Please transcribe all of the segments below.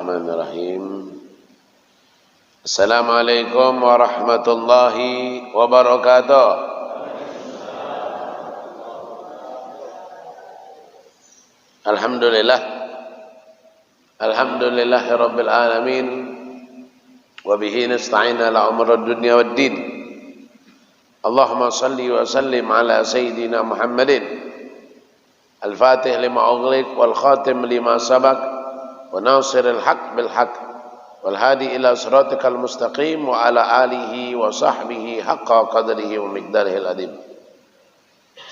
Bismillahirrahmanirrahim. Assalamualaikum warahmatullahi wabarakatuh. Alhamdulillahirabbil alamin wa bihi nasta'inu ala umuri dunya waddin. Allahumma salli wa sallim ala sayyidina Muhammadin al-fatih lima ughliq wal khatim lima sabaq wa nasiril haq bil haq wal hadi ila siratikal mustaqim wa ala alihi wa sahbihi haqqa qadrihi wa miqdarihil adim.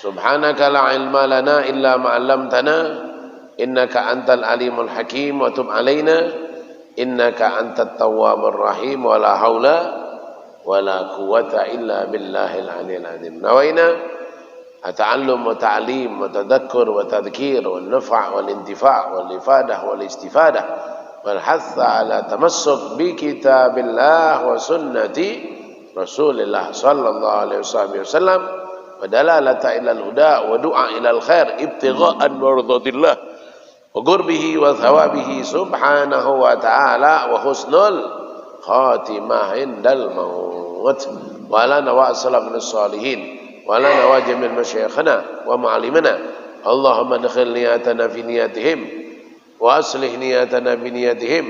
Subhanaka la ilma lana illa ma 'allamtana innaka antal alimul hakim wa tub alaina innaka antat tawwabur rahim wa la haula wa la quwwata illa billahil aliyil azim. Nawaina ata'allum wa ta'lim wa tadhakkur wa tadhkir wa nafa' wal intifa' wal ifadah wal istifadah wal hatha ala tamassuk bi kitabillah wa sunnati Rasulillah sallallahu alaihi wasallam wa dalalata ila al-huda wa du'a ila al-khair ibtigha'an mardatillah wa qurbihi wa thawabihi subhanahu wa ta'ala wa husnul khatimah indal maut wa lana wa salafus salihin wa lana wa jamil masyayikhana wa mu'allimana. Allahumma adkhil niyatana fi niyatihim wa aslih niyatana bi niyatihim.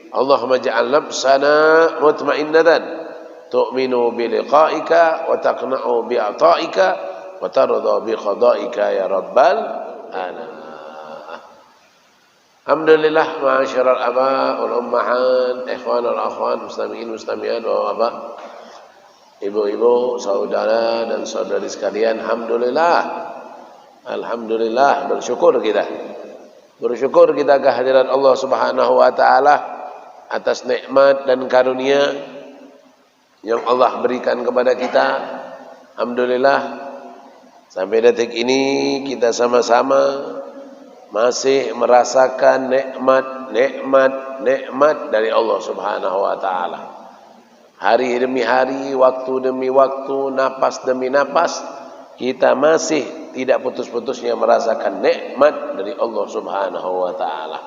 Allahumma ja'al nafsana mutmainnatan tu'minu bi liqa'ika wa taqna'u bi ata'ika wa tarda bi qada'ika ya rabbal alamin. Alhamdulillah, ma'asyiral aba wal ummahat, ikhwan wal akhwat, muslimin muslimat wa aba, ibu-ibu, saudara dan saudari sekalian, alhamdulillah, bersyukur kita kehadiran Allah Subhanahu wa taala atas nikmat dan karunia yang Allah berikan kepada kita. Alhamdulillah, sampai detik ini kita sama-sama masih merasakan nikmat dari Allah Subhanahu wa taala. Hari demi hari, waktu demi waktu, napas demi napas, kita masih tidak putus-putusnya merasakan nikmat dari Allah Subhanahu wa taala.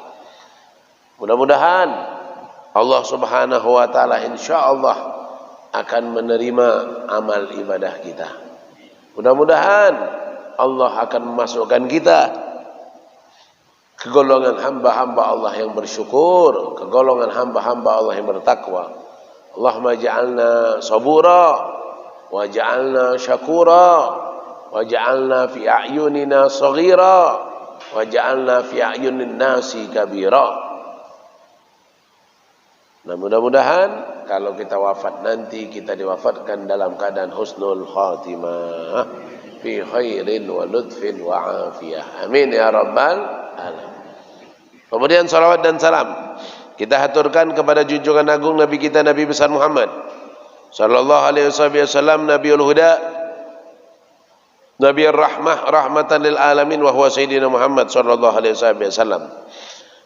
Mudah-mudahan Allah Subhanahu wa taala insyaallah akan menerima amal ibadah kita. Mudah-mudahan Allah akan memasukkan kita ke golongan hamba-hamba Allah yang bersyukur, ke golongan hamba-hamba Allah yang bertakwa. Allahumma ja'alna sabura wa ja'alna syakura wa ja'alna fi a'yunina saghira wa ja'alna fi a'yunin nasi kabira. Nah, mudah-mudahan kalau kita wafat nanti, kita diwafatkan dalam keadaan husnul khatimah fi khairin wa lutfin wa afiyah. Amin ya rabbal alamin. Kemudian salawat dan salam kita haturkan kepada junjungan agung Nabi kita, Nabi besar Muhammad sallallahu alaihi wasallam, Nabiul Huda, Nabiur Rahmah, rahmatan lil alamin, wa huwa sayyidina Muhammad sallallahu alaihi wasallam.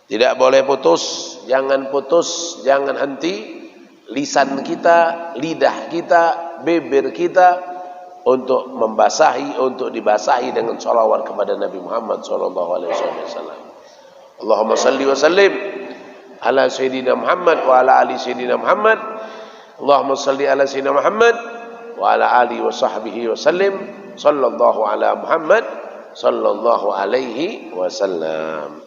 Tidak boleh putus, jangan henti lisan kita, lidah kita, bibir kita untuk dibasahi dengan salawat kepada Nabi Muhammad sallallahu alaihi wasallam. Allahumma salli wa sallim ala sayyidina Muhammad wa ala ali sayyidina Muhammad. Allahumma salli ala sayyidina Muhammad wa ala ali wa sahbihi wa sallim. Sallallahu ala Muhammad sallallahu alaihi wasallam.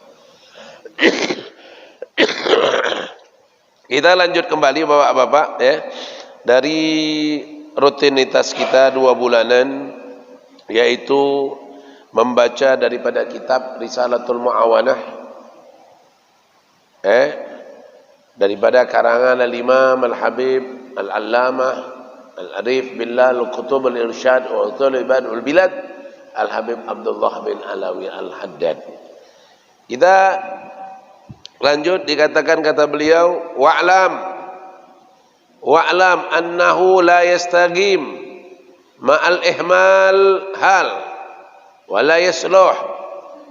Kita lanjut kembali Bapak-bapak ya, dari rutinitas kita 2 bulanan, yaitu membaca daripada kitab Risalatul Mu'awanah daripada karangan Al-Imam Al-Habib Al-Allamah Al-Arif Billah Al-Qutub Al-Irsyad wa Al-Ibad Al-Bilad Al-Habib Abdullah bin Alawi Al-Haddad. Kita lanjut, dikatakan kata beliau, wa'lam annahu la yastaqim ma'al ihmal hal wa la yasluh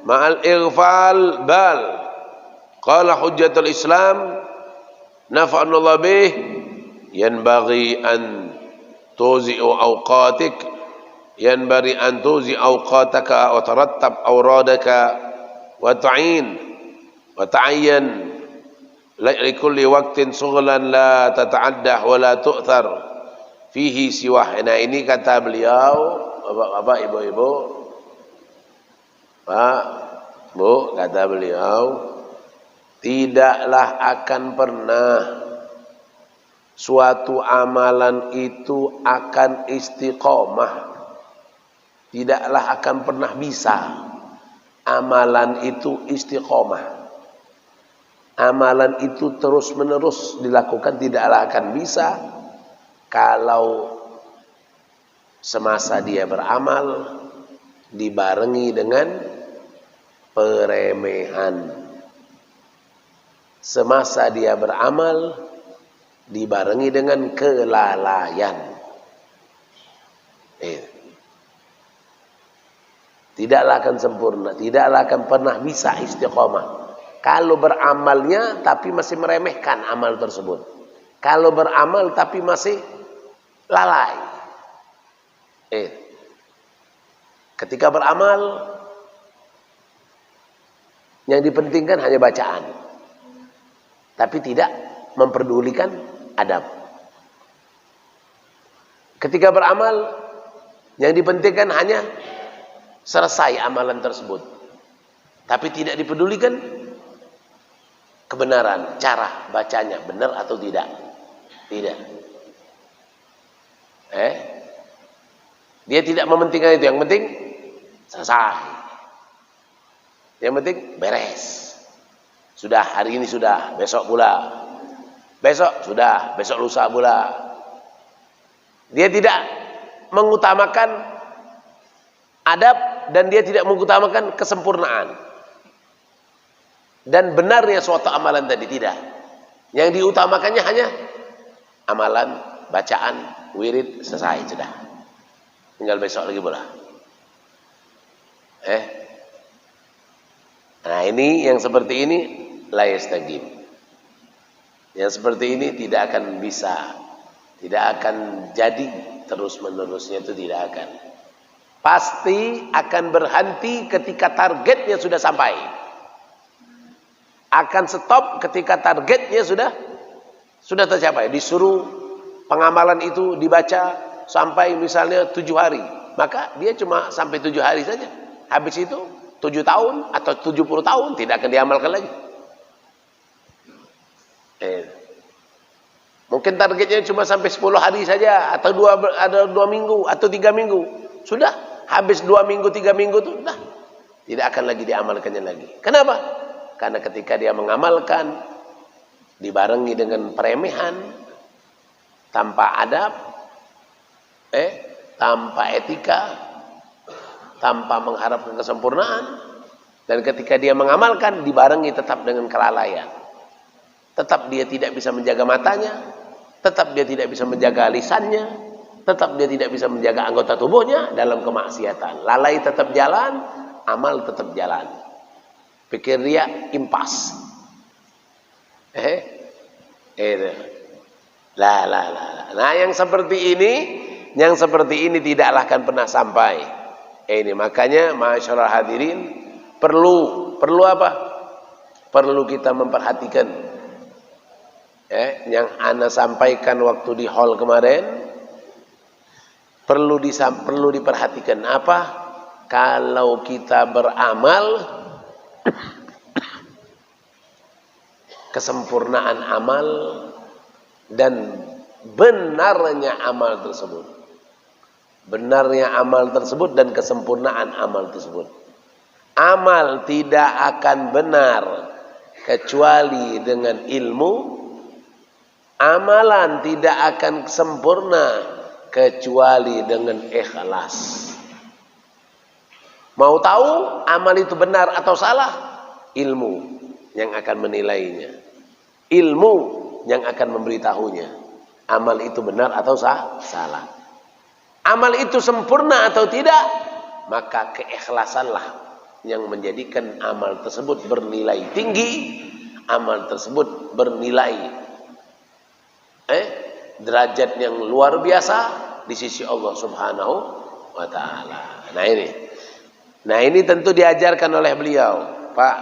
ma'al ighfal bal. Qala hujjatul Islam nafa'anullah bih yanbaghi an tuzi'u awqatik yanbaghi an tuzi awqataka wa tarattab awradaka wa ta'in wa ta'ayyan likulli waqtin sughlan la tata'addah wa la tu'thar fihi siwah. Nah, ini kata beliau, Bapak-bapak, Ibu-ibu, Pak, Bu, kata beliau, tidaklah akan pernah suatu amalan itu akan istiqomah. Tidaklah akan pernah bisa amalan itu istiqomah. Amalan itu terus menerus dilakukan, tidaklah akan bisa kalau semasa dia beramal dibarengi dengan peremehan. Semasa dia beramal dibarengi dengan kelalaian. Tidaklah akan sempurna, tidaklah akan pernah bisa istiqomah. Kalau beramalnya tapi masih meremehkan amal tersebut. Kalau beramal tapi masih lalai. Ketika beramal yang dipentingkan hanya bacaan, tapi tidak memperdulikan adab. Ketika beramal yang dipentingkan hanya selesai amalan tersebut, tapi tidak dipedulikan kebenaran, cara bacanya benar atau tidak. Tidak. Dia tidak mementingkan itu, yang penting selesai. Yang penting beres. Sudah, hari ini sudah, besok pula. Besok sudah, besok lusa pula. Dia tidak mengutamakan adab dan dia tidak mengutamakan kesempurnaan dan benarnya suatu amalan tadi, tidak. Yang diutamakannya hanya amalan, bacaan, wirid, selesai, sudah. Tinggal besok lagi pula. Nah, ini yang seperti ini la yastaqim. Yang seperti ini tidak akan bisa, tidak akan jadi terus menerusnya, itu tidak akan. Pasti akan berhenti ketika targetnya sudah sampai. Akan stop ketika targetnya sudah tercapai. Disuruh pengamalan itu dibaca sampai misalnya 7 hari, maka dia cuma sampai 7 hari saja. Habis itu 7 tahun atau 70 tahun tidak akan diamalkan lagi. Mungkin targetnya cuma sampai 10 hari saja, atau 2 minggu atau 3 minggu. Sudah habis 2 minggu 3 minggu itu sudah tidak akan lagi diamalkannya lagi. Kenapa? Karena ketika dia mengamalkan dibarengi dengan peremehan, tanpa adab, tanpa etika, tanpa mengharapkan kesempurnaan, dan ketika dia mengamalkan dibarengi tetap dengan kelalaian. Tetap dia tidak bisa menjaga matanya, tetap dia tidak bisa menjaga lisannya, tetap dia tidak bisa menjaga anggota tubuhnya dalam kemaksiatan. Lalai tetap jalan, amal tetap jalan. Pikir dia impas. Nah, yang seperti ini tidaklah akan pernah sampai. Ini makanya masyaallah hadirin, perlu apa? Perlu kita memperhatikan. Yang ana sampaikan waktu di hall kemarin, perlu diperhatikan apa? Kalau kita beramal, kesempurnaan amal dan benarnya amal tersebut. Benarnya amal tersebut dan kesempurnaan amal tersebut. Amal tidak akan benar kecuali dengan ilmu. Amalan tidak akan sempurna kecuali dengan ikhlas. Mau tahu amal itu benar atau salah? Ilmu yang akan menilainya. Ilmu yang akan memberitahunya. Amal itu benar atau salah. Amal itu sempurna atau tidak, maka keikhlasanlah yang menjadikan amal tersebut bernilai tinggi. Amal tersebut bernilai derajat yang luar biasa di sisi Allah Subhanahu wa ta'ala. Nah ini tentu diajarkan oleh beliau. Pak,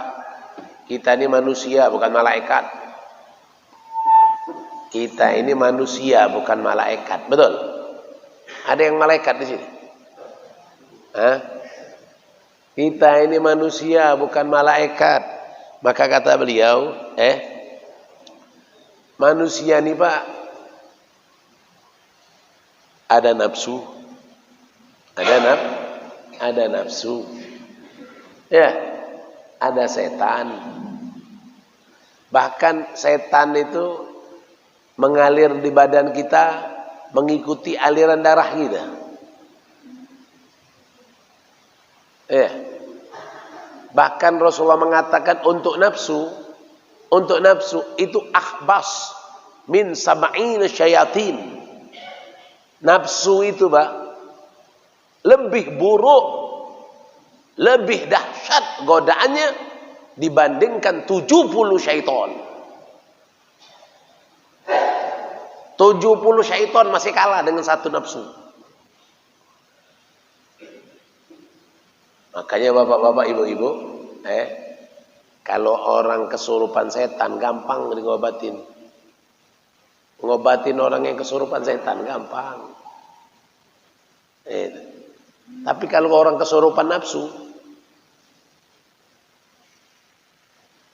kita ini manusia bukan malaikat. Kita ini manusia bukan malaikat, betul? Ada yang malaikat di sini? Hah? Kita ini manusia bukan malaikat. Maka kata beliau, manusia nih Pak, ada nafsu, ada nafsu, ya, ada setan. Bahkan setan itu mengalir di badan kita, mengikuti aliran darah kita. Ya. Bahkan Rasulullah mengatakan untuk nafsu itu akhbas min sab'ina syayatin. Nafsu itu Pak lebih buruk, lebih dahsyat godaannya dibandingkan 70 syaitan. 70 syaitan masih kalah dengan satu nafsu. Makanya bapak-bapak, ibu-ibu, kalau orang kesurupan setan gampang ngobatin. Ngobatin orang yang kesurupan setan gampang. Tapi kalau orang kesurupan nafsu,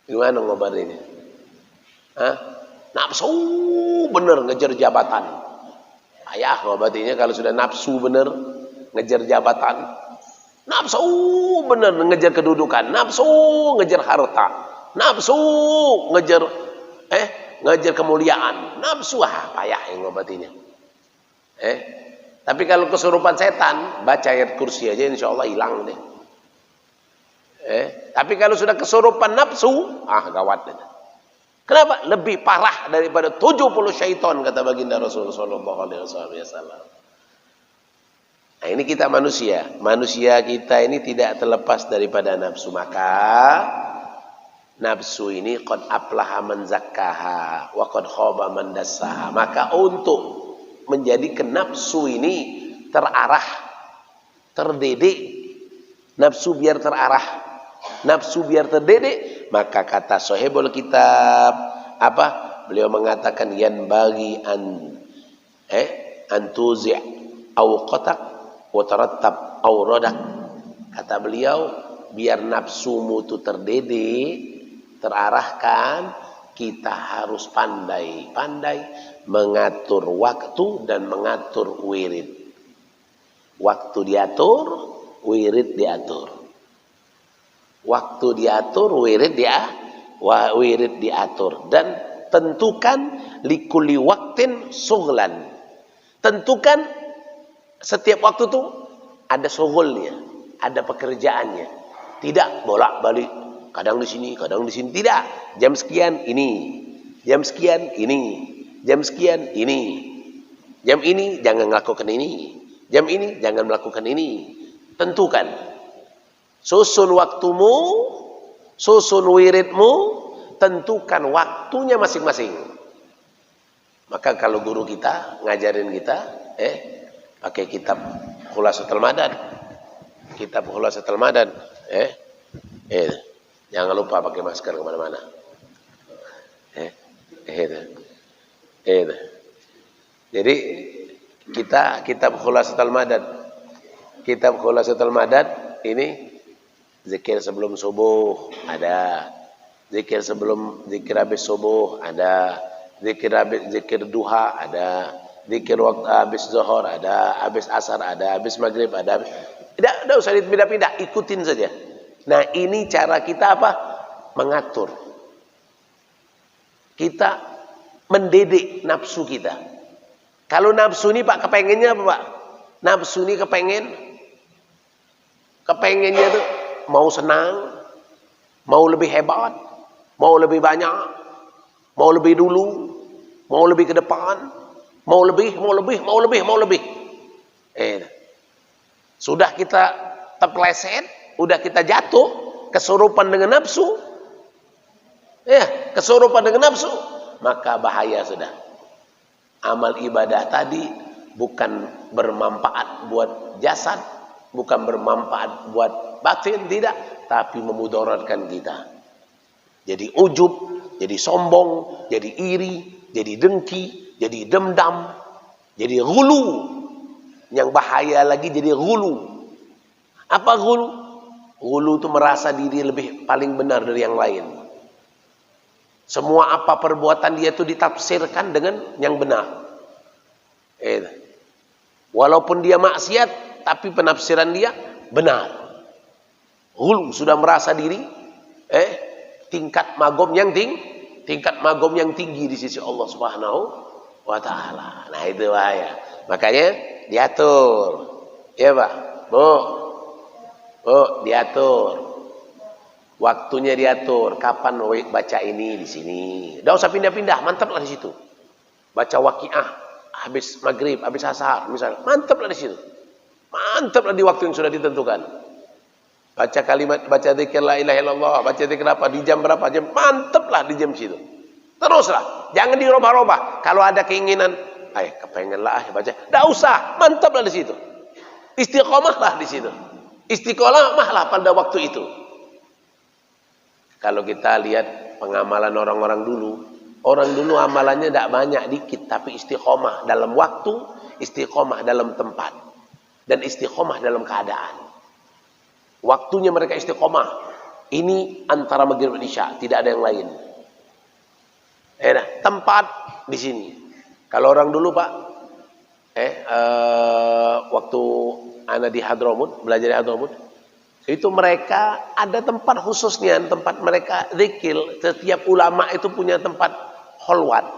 gimana ngobatinnya? Nafsu bener ngejar jabatan. Ayah ngobatinnya kalau sudah nafsu bener ngejar jabatan. Nafsu bener ngejar kedudukan, nafsu ngejar harta, nafsu ngejar ngejar kemuliaan, nafsu payah yang ngobatinya. Tapi kalau kesurupan setan, baca ayat kursi aja insya Allah hilang deh. Tapi kalau sudah kesurupan nafsu, gawat deh. Kenapa? Lebih parah daripada 70 syaitan kata baginda Rasulullah sallallahu alaihi wasallam. Nah ini kita manusia. Manusia kita ini tidak terlepas daripada nafsu. Maka nafsu ini qad aflaha man zakkaha wa qad khaba man dassaha. Maka untuk menjadikan nafsu ini terarah, terdidik, nafsu biar terarah, nafsu biar terdidik, maka kata sahibul kitab apa? Beliau mengatakan yan bagi antuzi' au qatak wa tarattab au radak. Kata beliau, biar nafsumu itu terdidik, terarahkan, kita harus pandai-pandai mengatur waktu dan mengatur wirid. Waktu diatur, wirid diatur. Waktu diatur, wirid diatur. Dan tentukan likulli waktin sughlan. Tentukan setiap waktu itu ada sughulnya, ada pekerjaannya. Tidak bolak-balik, kadang di sini, kadang di sini. Tidak. Jam sekian ini, jam sekian ini, jam sekian ini. Jam ini jangan melakukan ini. Jam ini jangan melakukan ini. Tentukan. Susun waktumu, susun wiridmu, tentukan waktunya masing-masing. Maka kalau guru kita ngajarin kita, pakai kitab Khulasatul Madad. Kitab Khulasatul Madad, jangan lupa pakai masker kemana-mana. Jadi kita kitab Khulasatul Madad. Kitab Khulasatul Madad ini zikir sebelum subuh ada, zikir sebelum zikir habis subuh ada, zikir duha ada, zikir waktu habis zuhur ada, habis asar ada, habis maghrib ada. Tidak usah dipindah-pindah, ikutin saja. Nah ini cara kita apa? Mengatur. Kita mendidik nafsu kita. Kalau nafsu ini Pak kepengennya apa Pak? Nafsu ini kepengennya tuh mau senang, mau lebih hebat, mau lebih banyak, mau lebih dulu, mau lebih ke depan, mau lebih. Sudah kita terpeleset, udah kita jatuh, kesurupan dengan nafsu, kesurupan dengan nafsu, maka bahaya sudah. Amal ibadah tadi bukan bermanfaat buat jasad, bukan bermanfaat buat batin, tidak, tapi memudaratkan kita. Jadi ujub, jadi sombong, jadi iri, jadi dengki, jadi dendam, jadi ghulu. Yang bahaya lagi jadi ghulu. Apa ghulu? Ghulu itu merasa diri lebih paling benar dari yang lain. Semua apa perbuatan dia itu ditafsirkan dengan yang benar. Walaupun dia maksiat, tapi penafsiran dia benar. Ghulu, sudah merasa diri tingkat magom yang tinggi di sisi Allah Subhanahu wa taala. Nah, itu bahaya. Makanya diatur. Ya, Pak. Bu, diatur. Waktunya diatur. Kapan baca ini di sini. Enggak usah pindah-pindah, mantaplah di situ. Baca Waqiah habis maghrib, habis asar misalnya. Mantaplah di situ. Mantaplah di waktu yang sudah ditentukan. Baca kalimat, baca zikir la ilaha illallah, baca zikir apa di jam berapa jam. Mantaplah di jam situ. Teruslah, jangan dirubah-rubah. Kalau ada keinginan, kepengenlah baca. Enggak usah, mantaplah di situ. Istiqomahlah di situ. Istiqomahlah pada waktu itu. Kalau kita lihat pengamalan orang-orang dulu amalannya tidak banyak, dikit, tapi istiqomah dalam waktu, istiqomah dalam tempat, dan istiqomah dalam keadaan. Waktunya mereka istiqomah. Ini antara maghrib dan isya, tidak ada yang lain. Tempat di sini. Kalau orang dulu, Pak, waktu ana di Hadramut, belajar di Hadramut, itu mereka ada tempat khususnya, tempat mereka zikir. Setiap ulama itu punya tempat kholwat.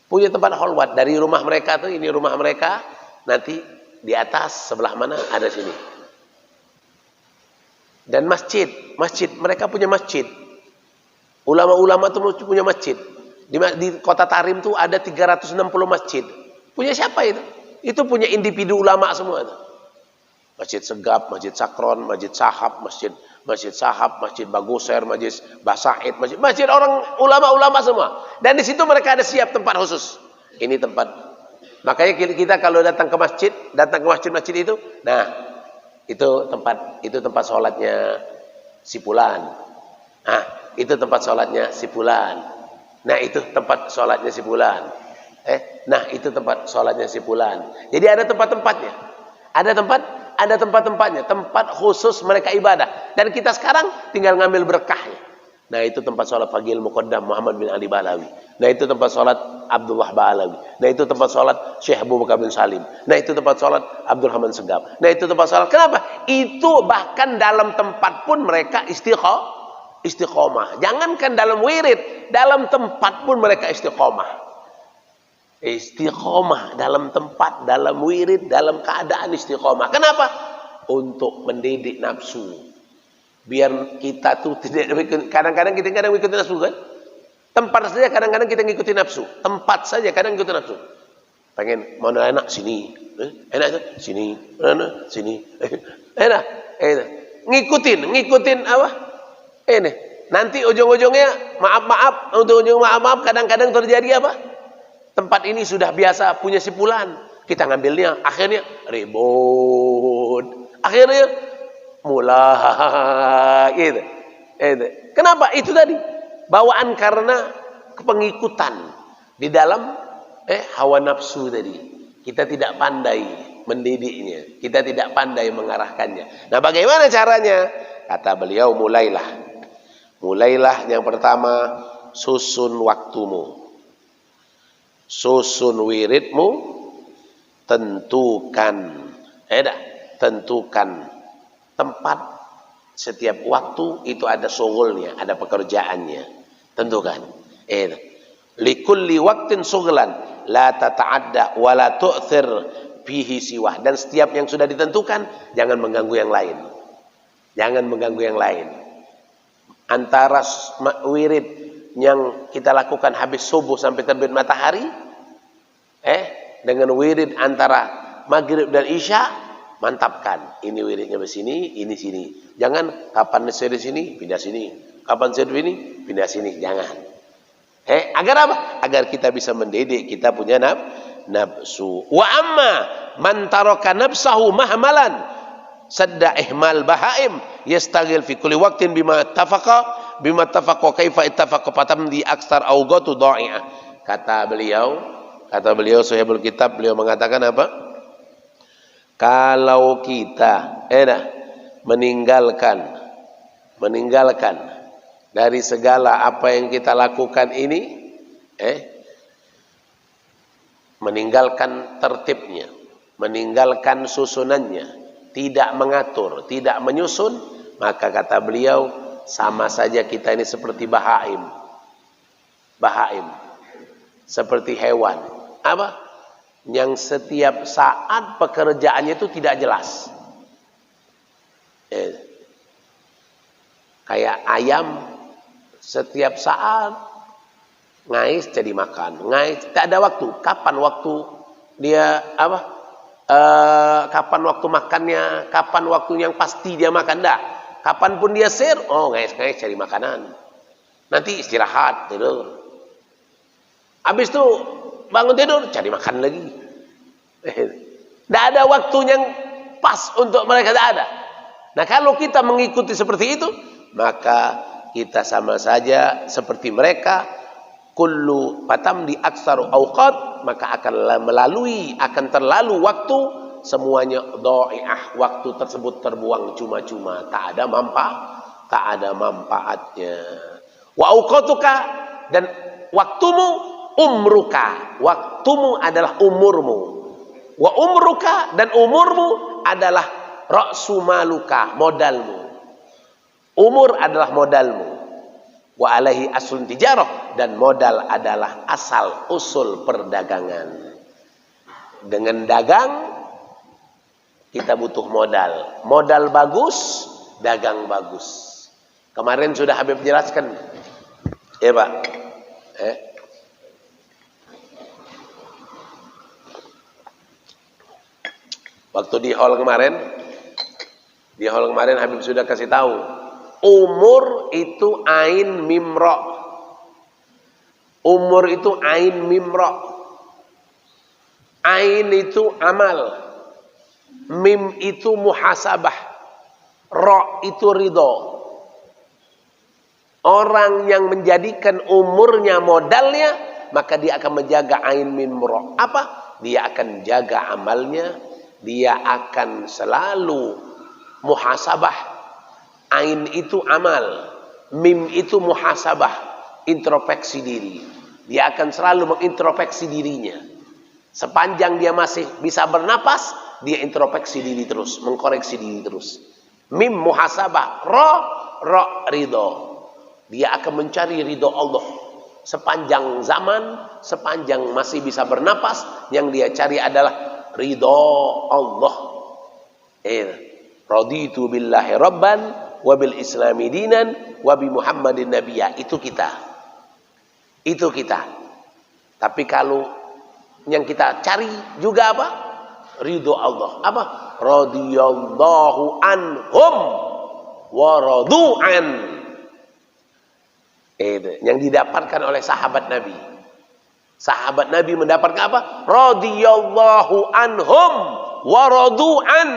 Punya tempat kholwat. Dari rumah mereka tuh, ini rumah mereka, nanti di atas sebelah mana ada sini. Dan masjid, mereka punya masjid. Ulama-ulama itu punya masjid. Di kota Tarim tuh ada 360 masjid. Punya siapa itu? Itu punya individu ulama semua itu. Masjid Segap, Masjid Sakron, Masjid Sahab, Masjid Sahab, Masjid Baguser, Masjid Basaid, masjid orang ulama-ulama semua. Dan di situ mereka ada siap tempat khusus. Ini tempat. Makanya kita kalau datang ke masjid masjid itu, nah, itu tempat sholatnya si fulan. Nah, itu tempat sholatnya si fulan. Nah, itu tempat sholatnya si fulan. Nah, itu tempat sholatnya si fulan. Jadi ada tempat-tempatnya. Ada tempat-tempatnya, tempat khusus mereka ibadah. Dan kita sekarang tinggal ngambil berkahnya. Nah, itu tempat sholat Fagil Muqaddam Muhammad bin Ali Balawi. Nah, itu tempat sholat Abdullah Balawi. Nah, itu tempat sholat Syekh Abu Bakar bin Salim. Nah, itu tempat sholat Abdul Rahman Segaf. Nah, itu tempat sholat. Kenapa? Itu bahkan dalam tempat pun mereka istiqomah. Jangankan dalam wirid, dalam tempat pun mereka istiqomah. Istiqomah dalam tempat, dalam wirid, dalam keadaan istiqomah. Kenapa? Untuk mendidik nafsu. Biar kita tuh tidak, kadang-kadang kita ngikutin nafsu kan? Tempat saja kadang-kadang kita ngikutin nafsu. Tempat saja kadang ngikutin nafsu. Pengen mana enak sini, enak sini, enak sini, enak. Ngikutin apa? Nanti ujung-ujungnya maaf, kadang-kadang terjadi apa? Tempat ini sudah biasa punya si fulan, kita ngambilnya, akhirnya ribut, akhirnya mulai gitu. Kenapa? Itu tadi bawaan karena kepengikutan di dalam hawa nafsu tadi. Kita tidak pandai mendidiknya, kita tidak pandai mengarahkannya. Nah, bagaimana caranya? Kata beliau, mulailah yang pertama, susun waktumu. Susun wiridmu, tentukan tempat. Setiap waktu itu ada syughulnya, ada pekerjaannya. Tentukan. Likulli waqtin syughlan la tata'adda wa la tu'thir fihi siwah. Dan setiap yang sudah ditentukan, jangan mengganggu yang lain. Jangan mengganggu yang lain. Antara wirid yang kita lakukan habis subuh sampai terbit matahari, dengan wirid antara maghrib dan isya, mantapkan. Ini wiridnya di sini, ini sini. Jangan kapan saya di sini, pindah sini. Kapan saya di sini, pindah sini. Jangan. Agar apa? Agar kita bisa mendidik, kita punya nafsu. Wa amma man taraka nafsahu mahmalan sadda ihmal bahaim yastaghil fi kulli waqtin bima tafaqa kaifa ittafaqa fatamdi aksar awqatu dha'i'ah. Kata beliau Sahibul Kitab, beliau mengatakan apa? Kalau kita meninggalkan dari segala apa yang kita lakukan ini, meninggalkan tertibnya, meninggalkan susunannya, tidak mengatur, tidak menyusun, maka kata beliau sama saja kita ini seperti bahaim, seperti hewan, yang setiap saat pekerjaannya itu tidak jelas. Kayak ayam, setiap saat ngais jadi makan, ngais, tak ada waktu. Kapan waktu dia kapan waktu makannya, kapan waktu yang pasti dia makan, dah. Kapanpun dia ngais cari makanan. Nanti istirahat, tidur. Habis itu bangun tidur, cari makan lagi. Tidak ada waktu yang pas untuk mereka, tidak ada. Nah, kalau kita mengikuti seperti itu, maka kita sama saja seperti mereka. Kullu fatamdi aksaru awqat, maka akan terlalu waktu, semuanya dha'i'ah, waktu tersebut terbuang cuma-cuma, tak ada manfaatnya. Wa awqatuka, dan waktumu, umruka, waktumu adalah umurmu. Wa umruka, dan umurmu adalah ra'su maluka, modalmu. Umur adalah modalmu. Wa alaihi aslun tijarah, dan modal adalah asal usul perdagangan. Dengan dagang kita butuh modal. Modal bagus, dagang bagus. Kemarin sudah Habib jelaskan. Ya Pak. Waktu di hall kemarin Habib sudah kasih tahu. Umur itu ain mimra. Umur itu ain mimra. Ain itu amal. Mim itu muhasabah. Ra itu ridho. Orang yang menjadikan umurnya modalnya, maka dia akan menjaga ain mimra. Apa? Dia akan jaga amalnya. Dia akan selalu muhasabah. Ain itu amal, mim itu muhasabah, introspeksi diri. Dia akan selalu mengintrospeksi dirinya. Sepanjang dia masih bisa bernapas, dia introspeksi diri terus, mengkoreksi diri terus. Mim muhasabah, ra ridho. Dia akan mencari ridho Allah. Sepanjang zaman, sepanjang masih bisa bernapas, yang dia cari adalah ridho Allah. Raditu billahi rabban wa bil islami dinan wa bi Muhammadin nabiyya. Itu kita. Tapi kalau yang kita cari juga apa? Ridho Allah. Apa? Radhiyallahu anhum wa radu'an. Yang didapatkan oleh sahabat Nabi. Sahabat Nabi mendapatkan apa? Radhiyallahu anhum wa radu'an.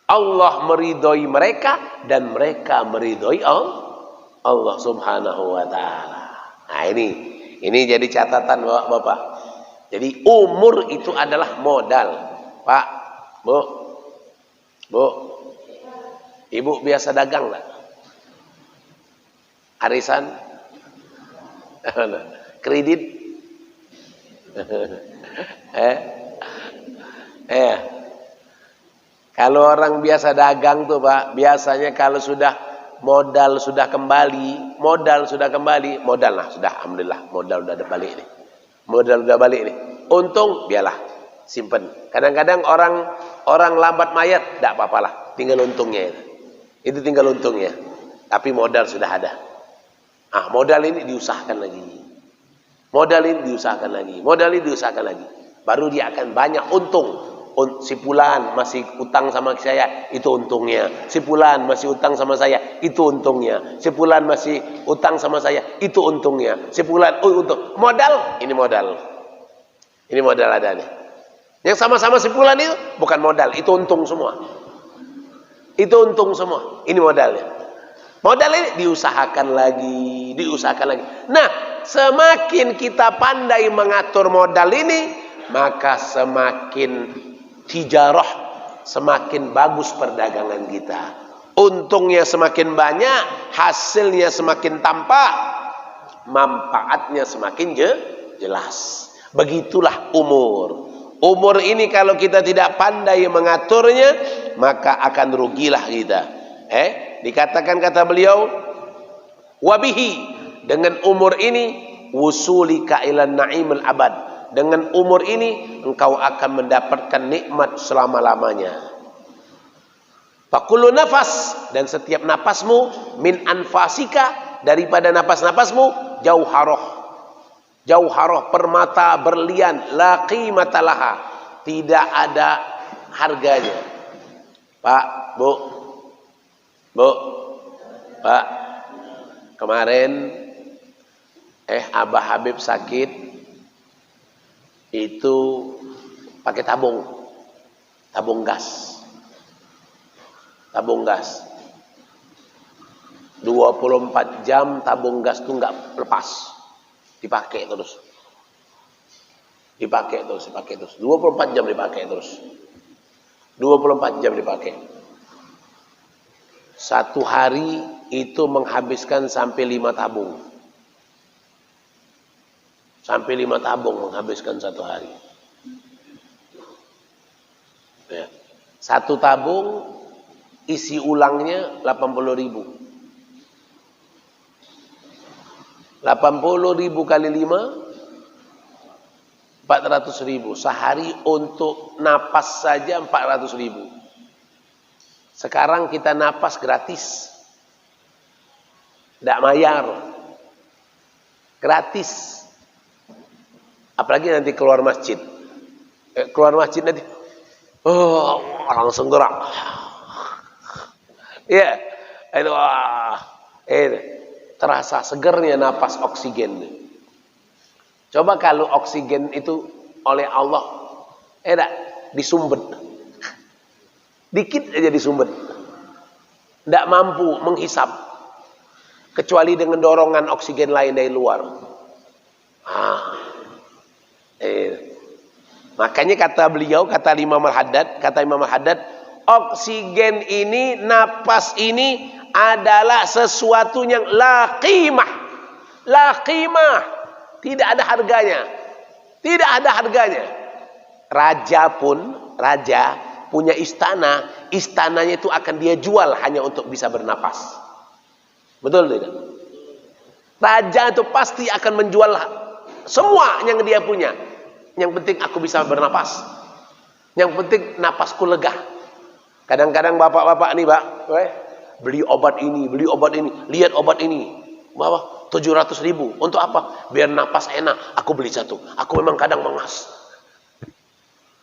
Allah meridhoi mereka dan mereka meridhoi Allah Subhanahu wa taala. Nah, ini jadi catatan Bapak. Jadi umur itu adalah modal. Pak, Bu. Ibu biasa dagang enggak? Arisan? Kredit? Kalau orang biasa dagang tuh Pak, biasanya kalau sudah modal sudah kembali, alhamdulillah, modal udah balik nih. Untung biarlah simpen. Kadang-kadang orang lambat mayat, enggak apa-apalah, tinggal untungnya itu tinggal untungnya. Tapi modal sudah ada. Modal ini diusahakan lagi. Baru dia akan banyak untung. Si fulan masih utang sama saya, itu untungnya. Si fulan masih utang sama saya, itu untungnya. Si fulan masih utang sama saya, itu untungnya. Si fulan untung. Modal, ini modal ada nih. Yang sama-sama si fulan itu bukan modal, itu untung semua. Itu untung semua. Ini modalnya. Modal ini diusahakan lagi. Nah, semakin kita pandai mengatur modal ini, maka semakin tijarah, semakin bagus perdagangan kita. Untungnya semakin banyak, hasilnya semakin tampak, manfaatnya semakin jelas. Begitulah umur. Umur ini kalau kita tidak pandai mengaturnya, maka akan rugilah kita. Dikatakan kata beliau, wabihi, dengan umur ini wusulika ilan na'imul abad. Dengan umur ini engkau akan mendapatkan nikmat selama-lamanya. Fakullu nafas, dan setiap napasmu, min anfasika, daripada napas-napasmu, jauharoh, permata berlian, la qimatalaha, tidak ada harganya. Pak, Bu, Pak, kemarin Abah Habib sakit, itu pakai tabung gas. 24 jam tabung gas itu nggak lepas, dipakai terus. 24 jam dipakai terus. 24 jam dipakai. Satu hari itu menghabiskan sampai 5 tabung. Sampai 5 tabung menghabiskan satu hari. Ya. Satu tabung isi ulangnya 80.000. 80.000 kali 5, 400.000. Sehari untuk napas saja 400.000. Sekarang kita napas gratis. Tidak bayar. Gratis. Apalagi nanti keluar masjid. Keluar masjid nanti, langsung gerak. Ya, terasa segernya napas oksigen. Coba kalau oksigen itu oleh Allah, disumbat. Dikit aja disumbat. Tidak mampu menghisap. Kecuali dengan dorongan oksigen lain dari luar. Makanya kata beliau, kata Imam Al-Haddad, oksigen ini, napas ini adalah sesuatu yang la qimah. La qimah. Tidak ada harganya. Tidak ada harganya. Raja punya istana, istananya itu akan dia jual hanya untuk bisa bernapas. Betul tidak? Raja itu pasti akan menjual semua yang dia punya. Yang penting aku bisa bernapas. Yang penting napasku lega. Kadang-kadang bapak-bapak nih, Pak, beli obat ini, lihat obat ini, bawah 700.000. Untuk apa? Biar napas enak. Aku beli satu. Aku memang kadang mengas.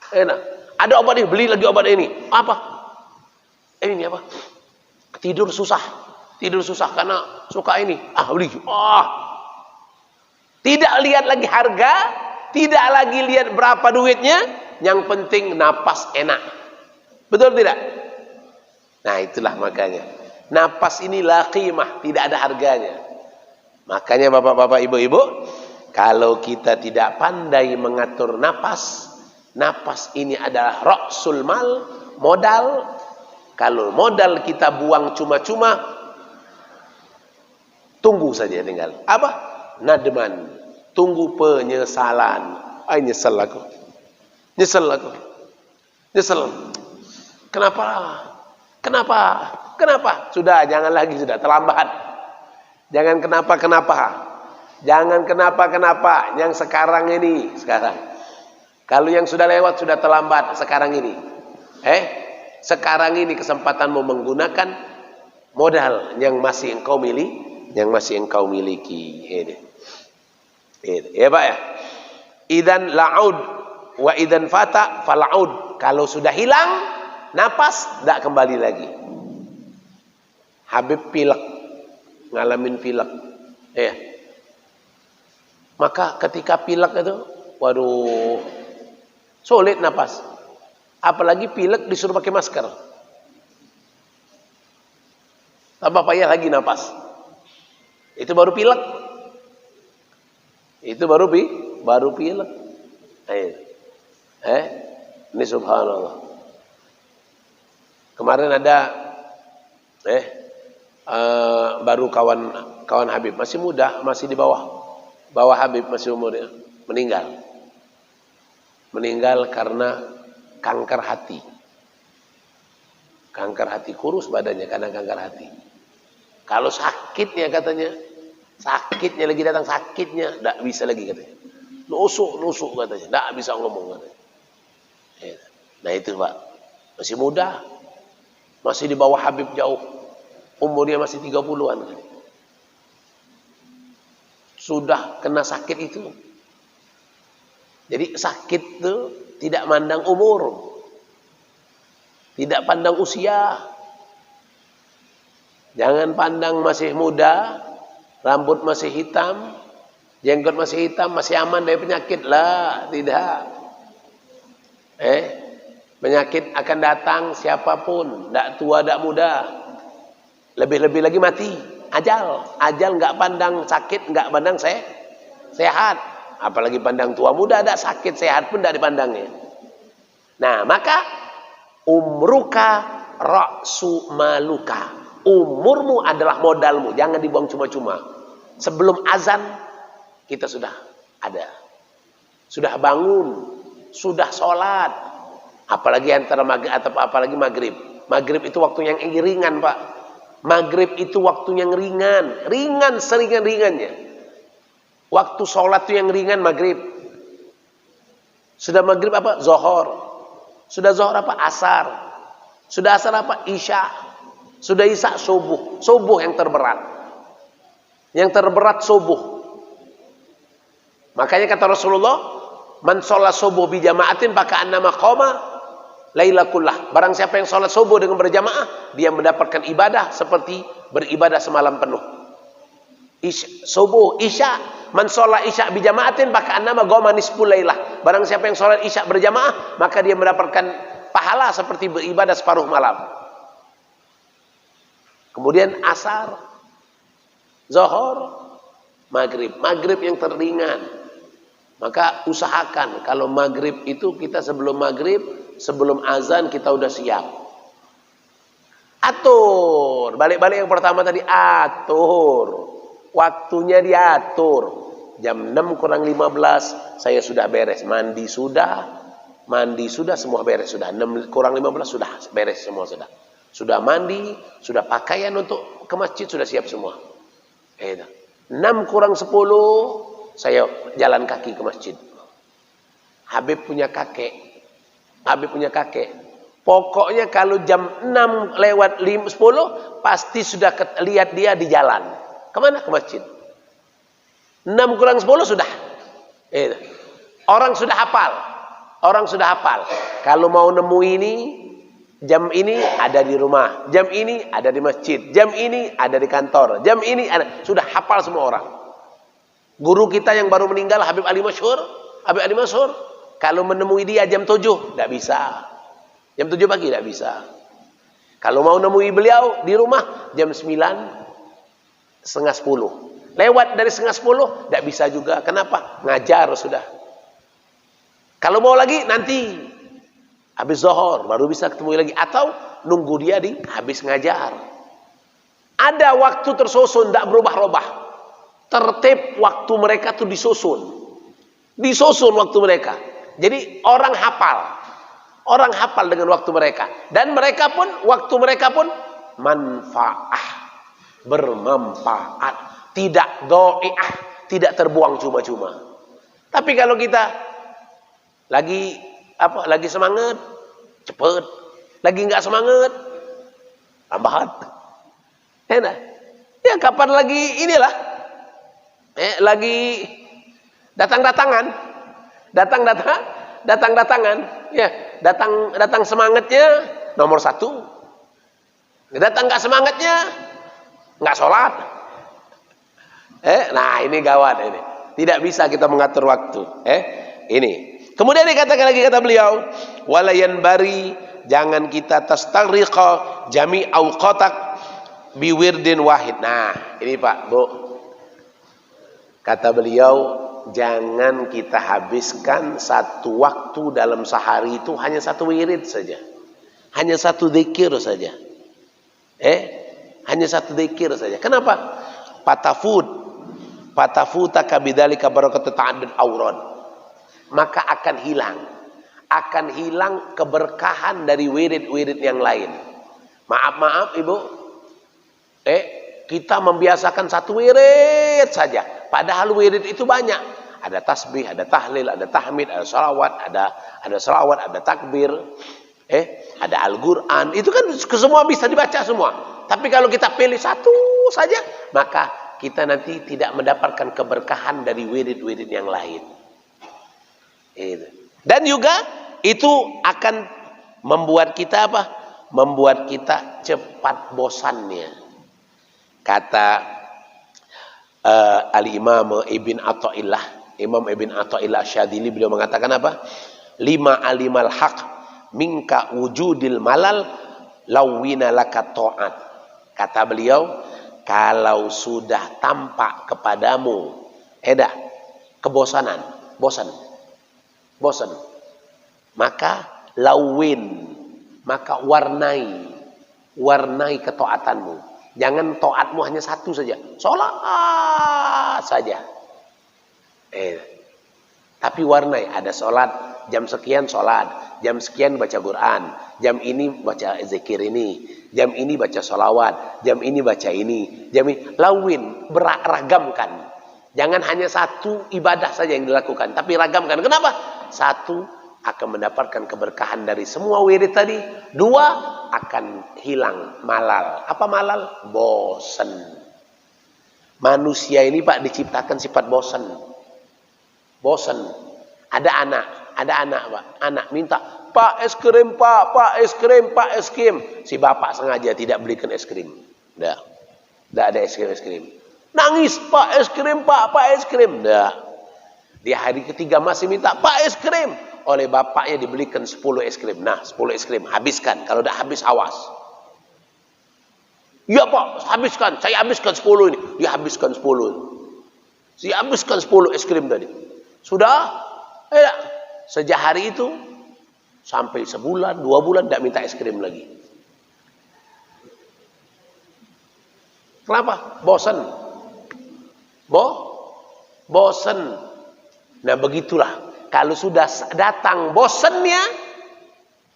Enak. Ada obat ini, beli lagi obat ini. Apa? Ini apa? Tidur susah karena suka ini. Beli. Tidak lihat lagi harga, tidak lagi lihat berapa duitnya, yang penting napas enak. Betul tidak? Nah, itulah makanya. Napas ini la qimah, tidak ada harganya. Makanya bapak-bapak, ibu-ibu, kalau kita tidak pandai mengatur napas ini adalah ra'sul mal, modal. Kalau modal kita buang cuma-cuma, tunggu saja tinggal. Apa? Nadman. Tunggu penyesalan. Nyesel aku. Kenapa? Sudah, jangan lagi, sudah terlambat. Jangan kenapa. Yang sekarang ini, Kalau yang sudah lewat sudah terlambat. Sekarang ini kesempatanmu menggunakan modal yang masih engkau miliki. Ya Pak ya. Idan la'ud wa idan fata fala'ud. Kalau sudah hilang napas, tidak kembali lagi. Habib ngalamin pilek. Maka ketika pilek itu, waduh, sulit napas. Apalagi pilek disuruh pakai masker. Tambah payah lagi napas. Itu baru pilek. Itu baru pilek. Ini subhanallah. Kemarin ada baru kawan Habib, masih muda, masih di bawah Habib, masih umurnya, meninggal karena kanker hati. Kanker hati, kurus badannya karena kanker hati. Kalau sakitnya katanya, sakitnya lagi datang, sakitnya tidak bisa lagi katanya. Nusuk katanya, tidak bisa ngomong katanya. Nah itu Pak, masih muda, masih di bawah Habib jauh, umurnya masih 30-an. Sudah kena sakit itu. Jadi sakit itu tidak mandang umur, tidak pandang usia. Jangan pandang masih muda, rambut masih hitam, jenggot masih hitam, masih aman dari penyakit. Lah, tidak. Penyakit akan datang siapapun, tidak tua, tidak muda. Lebih-lebih lagi mati, ajal. Ajal nggak pandang sakit, nggak pandang sehat. Apalagi pandang tua muda, ada sakit, sehat pun tidak dipandangnya. Nah, maka umruka ra'su maluka. Umurmu adalah modalmu, jangan dibuang cuma-cuma. Sebelum azan kita sudah ada, sudah bangun, sudah sholat. Apalagi antara maghrib atau apalagi maghrib. Maghrib itu waktu yang ringan Pak. Maghrib itu waktu yang ringan seringan-ringannya. Waktu sholat itu yang ringan maghrib. Sudah maghrib apa? Zohor. Sudah zohor apa? Asar. Sudah asar apa? Isya. Sudah isya subuh. Subuh yang terberat. Yang terberat subuh. Makanya kata Rasulullah, man sholat subuh bijama'atin faka'annama qama lailakullah. Barang siapa yang sholat subuh dengan berjamaah, dia mendapatkan ibadah seperti beribadah semalam penuh. Subuh, isya, man sholat isya bijama'atin faka'annama qama nisful lailah. Barang siapa yang sholat isya berjamaah, maka dia mendapatkan pahala seperti beribadah separuh malam. Kemudian asar, zuhur, maghrib. Maghrib yang terringan. Maka usahakan kalau maghrib itu kita sebelum maghrib, sebelum azan kita udah siap. Atur. Balik-balik yang pertama tadi, atur. Waktunya diatur. Jam 6 kurang 15 saya sudah beres. Mandi sudah, semua beres sudah. 6 kurang 15 sudah beres semua sudah. Sudah mandi, sudah pakaian untuk ke masjid, sudah siap semua. 6 kurang 10 saya jalan kaki ke masjid. Habib punya kakek. Pokoknya kalau jam 6 lewat 10 pasti sudah lihat dia di jalan. Kemana? Ke masjid. 6 kurang 10 sudah. Orang sudah hafal. Kalau mau nemu ini, jam ini ada di rumah, jam ini ada di masjid, jam ini ada di kantor, jam ini ada, sudah hafal semua orang. Guru kita yang baru meninggal, Habib Ali Masyhur, kalau menemui dia jam 7, tidak bisa. Jam 7 pagi tidak bisa. Kalau mau nemui beliau di rumah jam 9, setengah 10. Lewat dari setengah 10, tidak bisa juga. Kenapa? Ngajar sudah. Kalau mau lagi nanti habis zuhur baru bisa ketemu lagi, atau nunggu dia di habis ngajar. Ada waktu tersusun, tidak berubah-ubah. Tertib waktu mereka tuh disusun waktu mereka. Jadi orang hafal dengan waktu mereka, dan mereka pun waktu mereka pun bermanfaat, tidak doi'ah, tidak terbuang cuma-cuma. Tapi kalau kita lagi semangat, cepet. Lagi nggak semangat, lambat. Enak. Ya kapan lagi inilah. Lagi datang-datangan. Ya, datang semangatnya nomor 1. Datang nggak semangatnya, nggak sholat. Nah ini gawat ini. Tidak bisa kita mengatur waktu. Ini. Kemudian dikatakan lagi kata beliau, walayan bari, jangan kita tastagriqa jami' awqatak biwirdin wahid. Nah, ini Pak, Bu. Kata beliau, jangan kita habiskan satu waktu dalam sehari itu hanya satu wirid saja. Hanya satu zikir saja. Hanya satu zikir saja. Kenapa? Patafutaka bidzalika barakatu ta'addud awrad. Maka akan hilang keberkahan dari wirid-wirid yang lain. Maaf Ibu, kita membiasakan satu wirid saja, padahal wirid itu banyak. Ada tasbih, ada tahlil, ada tahmid, ada salawat, ada takbir, ada Al-Quran. Itu kan semua bisa dibaca semua. Tapi kalau kita pilih satu saja, maka kita nanti tidak mendapatkan keberkahan dari wirid-wirid yang lain. Dan juga itu akan membuat kita apa? Membuat kita cepat bosannya. Kata Al-Imam Ibn Atha'illah, Imam Ibn Atha'illah Syadili, beliau mengatakan apa? Lima alimal haq minka wujudil malal lawwina laka ta'at. Kata beliau, kalau sudah tampak kepadamu kebosanan, bosan, maka lawin, maka warnai ketaatanmu. Jangan taatmu hanya satu saja, sholat saja. Tapi warnai, ada sholat jam sekian sholat, jam sekian baca Quran, jam ini baca zikir ini, jam ini baca sholawat, jam ini baca ini, jam ini. Lawin, ragamkan. Jangan hanya satu ibadah saja yang dilakukan, tapi ragamkan. Kenapa? Satu, akan mendapatkan keberkahan dari semua wirid tadi. Dua, akan hilang malal. Apa malal? Bosan. Manusia ini Pak diciptakan sifat bosan. Ada anak Pak, anak minta, Pak es krim Pak, es krim. Si bapak sengaja tidak belikan es krim. Tidak ada es krim. Nangis, Pak es krim Pak, es krim. Tidak. Di hari ketiga masih minta, Pak es krim. Oleh bapaknya dibelikan 10 es krim. Nah, 10 es krim, habiskan. Kalau udah habis, awas. Ya Pak, habiskan. Saya habiskan 10 ini. Dia habiskan 10. Saya habiskan 10 es krim tadi. Sudah? Sejak hari itu, sampai sebulan, 2 bulan, tidak minta es krim lagi. Kenapa? Bosan. Bosan. Nah, begitulah. Kalau sudah datang bosannya,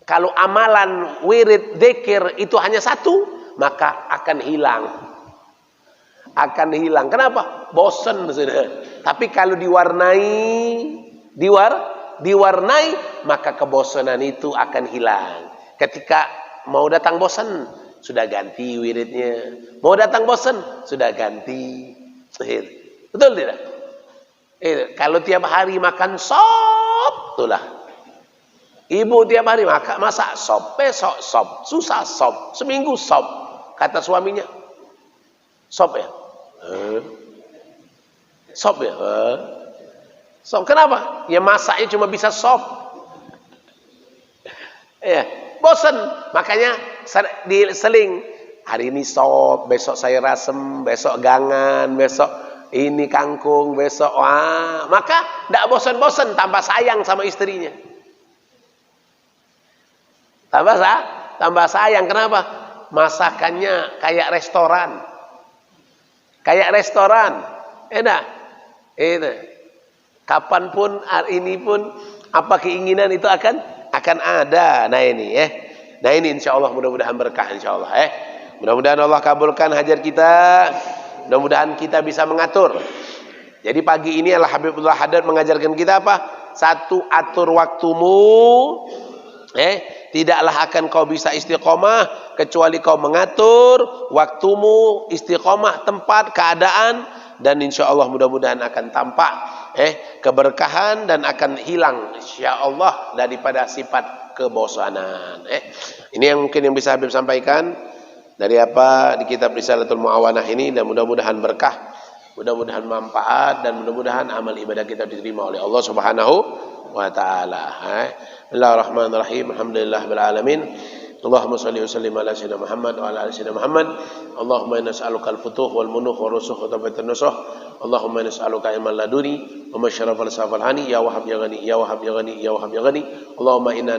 kalau amalan wirid dzikir itu hanya satu, maka akan hilang. Kenapa? Bosan sudah. Tapi kalau diwarnai, maka kebosanan itu akan hilang. Ketika mau datang bosan, sudah ganti wiridnya. Mau datang bosan, sudah ganti. Betul tidak? Kalau tiap hari makan sop, itulah. Ibu tiap hari masak sop, besok sop, susah sop, seminggu sop. Kata suaminya, sop ya? Sop ya? Sop, kenapa? Ya masaknya cuma bisa sop. Bosan. Makanya diseling. Hari ini sop, besok sayur asem, besok gangan, besok ini kangkung, besok maka tidak bosan-bosan, tambah sayang sama istrinya. Tambah sayang. Kenapa? Masakannya kayak restoran. Kapanpun, hari ini pun, apa keinginan itu akan ada. Nah ini insya Allah mudah-mudahan berkah insya Allah. Mudah-mudahan Allah kabulkan hajat kita. Mudah-mudahan kita bisa mengatur. Jadi pagi ini Habibullah Haddad mengajarkan kita apa? Satu, atur waktumu. Tidaklah akan kau bisa istiqomah kecuali kau mengatur waktumu, istiqomah, tempat, keadaan, dan insya Allah mudah-mudahan akan tampak keberkahan dan akan hilang insya Allah daripada sifat kebosanan. Ini yang mungkin yang bisa Habib sampaikan dari apa di kitab Risalatul Mu'awanah ini, dan mudah-mudahan berkah, mudah-mudahan manfaat, dan mudah-mudahan amal ibadah kita diterima oleh Allah Subhanahu wa taala. Bismillahirrahmanirrahim. Alhamdulillahirabbil alamin. Allahumma salli wa sallim ala sayyidina Muhammad wa ala ali sayyidina Muhammad. Allahumma inna nas'aluka al-futuh wal munuh wa rusukh wa tabatan nasuh. Allahumma inna nas'aluka ilman laduni wa masyaraf al-safal hani ya wahab ya ghani ya wahab ya ghani ya wahab ya ghani. Allahumma inna